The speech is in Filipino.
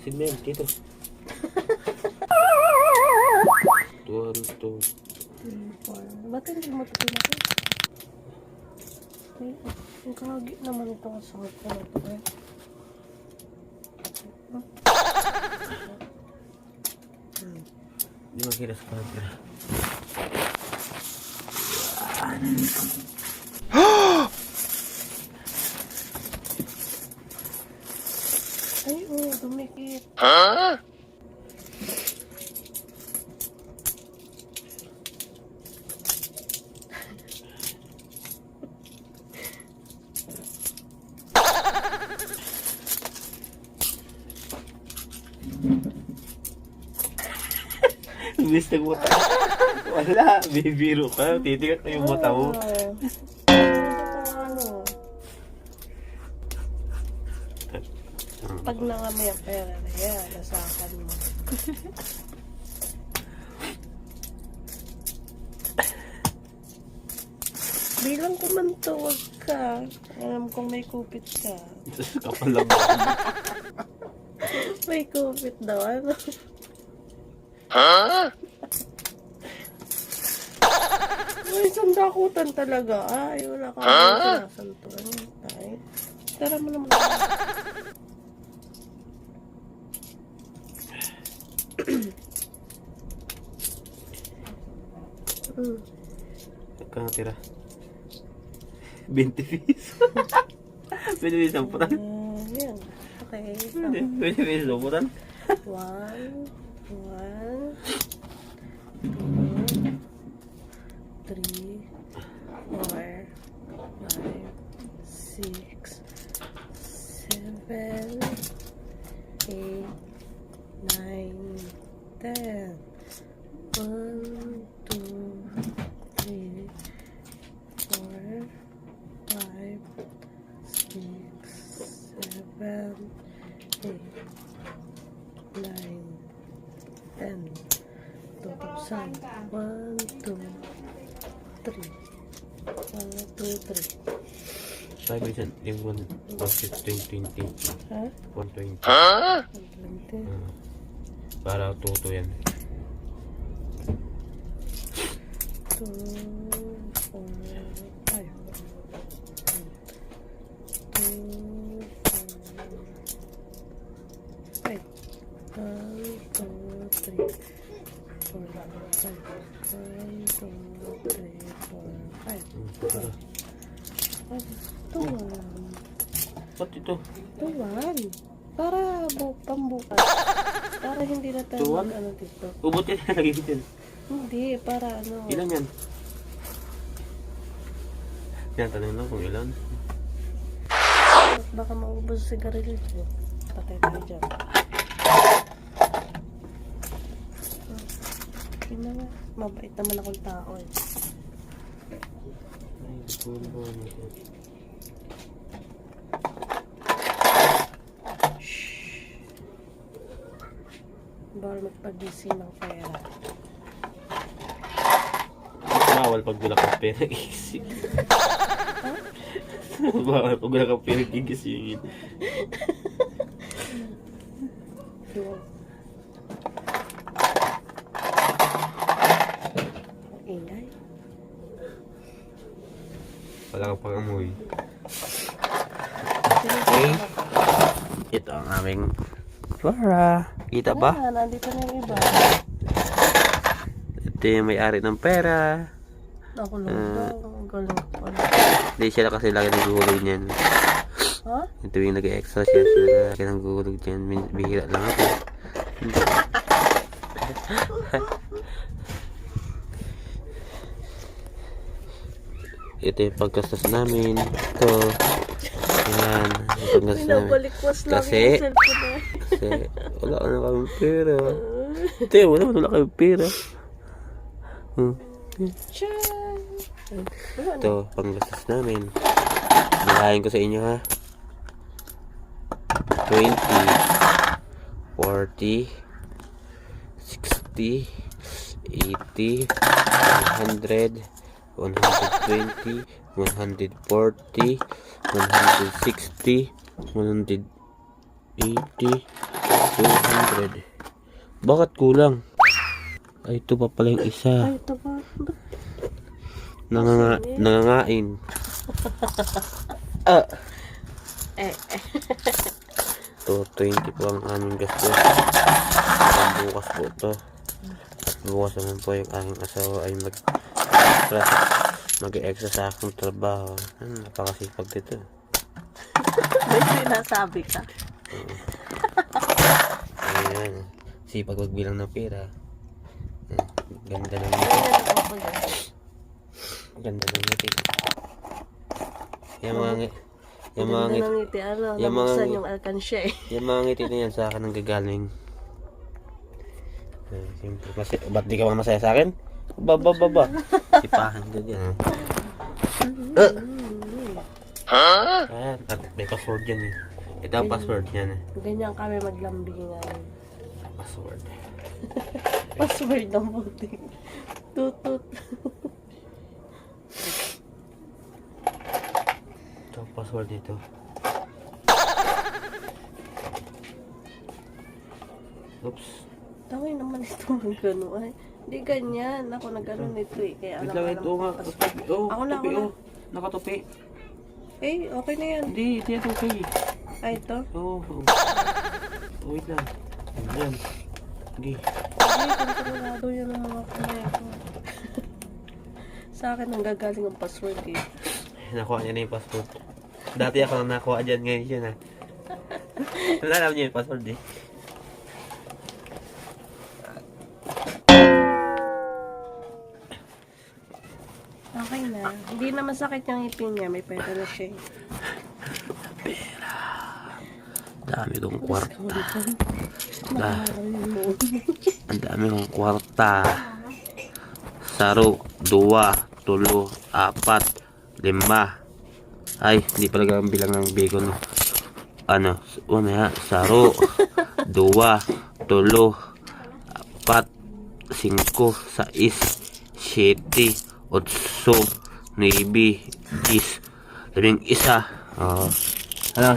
Signal, dito. 1, 2. 3, 4. Ba't hindi mo ito pinaka? Ang kahagi naman ito ang sakit ko na ito eh. Di makita sa camera. Ay, dumikit. Bilis ng mata. Wala, bibiro ka. Titigat na yung mata mo. Ano? Pag nangamay ang pera na yan, nasakan mo. Bilang ko man to, wag ka. Alam kong may kupit ka. Kapal lang. May kupit daw, ano? May sandakutan talaga. Ay, wala ka sinasantuan. Ay, tara mo naman. Kang tira. 20 piso. Pwede rin samputan. Yan. Okay. Pwede rin samputan. 1, 1, 2, 3, 4, 5, 6, 7, 8, 9, 10. 1, 2, 3, 4, 5, 6, 7, 8, 9, 10. 2,000. 1, 2, 3. 1, 2, 3. Sabi dyan, yung 115, 20. Ha? 120. 120. Para tuto yan. 2, 4, 5. 2, 4, 5. 1, 2, 3, 4, 5. 1, 2, 3, 4, 5. Tuwan. Ba't ito? Tuwan. Para pambukas. Para hindi na tayo Tuwan? ano dito. Ubot yan, lagi dyan. Hindi, para ano. Ilan yan? Yan, tanong lang kung ilan. Baka maubos sa sigarilyo. Patay tayo dyan. Okay na nga. Mabait naman akong tao eh. Ay, puno ko. Bawal magpag-gising ng pera. Bawal pag wala kang pera gigising. Bawal pag wala kang pera gigisingin. Doon. Ingay. Wala kang pangamoy. Okay. Ito ang aming pera. Kita ba? Ah, nandito na yung iba. Ito yung may-ari ng pera. Ako lang daw. Ang galing ko. Hindi siya kasi lagi naguhulog niyan. Ha? Ito yung nag-extra siya lagi naguhulog niyan. Bihira lang ako. Ito yung pagkastas namin. Ito. Yan. Yung pagkastas namin. Pinabalikwas lang Kasi, yung cellphone na. kasi wala na kami pera. Ito wala kami pera. Tiyan! Wala na. Ito, panggastos namin. Nakain ko sa inyo ha. 20, 40, 60, 80, 100, 120, 140, 160, 180, 200. Bakit kulang? Ay, ito pa pala yung isa. Ay, ito ba? Nangangain. Ah! So, 20 po ang aming gasto. Bukas po ito. At bukas naman po yung aking asawa ay mag-extra sa aking trabaho. Napakasipag dito. May sinasabi ka. Ayan. Sipag magbilang ng pera. Ganda ng Ay, ngiti. ako po yan. Ganda ng ngiti. Yung mga ngiti. Yung mga Ganda ngiti. ng ngiti. Ano, yung mga nabuksan ngiti- yung alkansya eh. Yung mga ngiti na yan sa akin ang gagaling. Siyempre, ba't di ka ba masaya sa akin? Baba. Sipahan ka dyan. Ayan, at may password yan eh. Ito ang password yan eh. Ganyan kami maglambingan. Password. Password ng buti. Tutut. Ito ang password dito. Oops. Tawin naman ito ng gano'n. Ay, hindi ganyan. Ako nag-ano nito eh. Kaya Wait alam lang, ito nga. Oh, Ako na, tupi, ako na. oh. Nakatupi. Eh, okay na yan. Hindi, ito yung tupi. Ay, ito. Oo. Wait lang. Ayan. Okay. Ay, kontrolado yun ang mga kamay ko. Sa akin ang gagaling ang password eh. Nakuha niya na yung password. Dati ako nang nakuha dyan, ngayon siya na. Alam niya yung password eh. Okay na. Hindi na masakit yung ipin niya. May pera na siya eh. Dami kong kwarta. Nakakaroon mo. Ang dami kong kwarta. Saro, 2, 3, 4, 5. Ay, hindi pala ang bilang ng bacon. Ano, ya, saro, 2, 3, 4, 5, 5, 6, 7, 8, 9, 10, 11. Oh. Ano?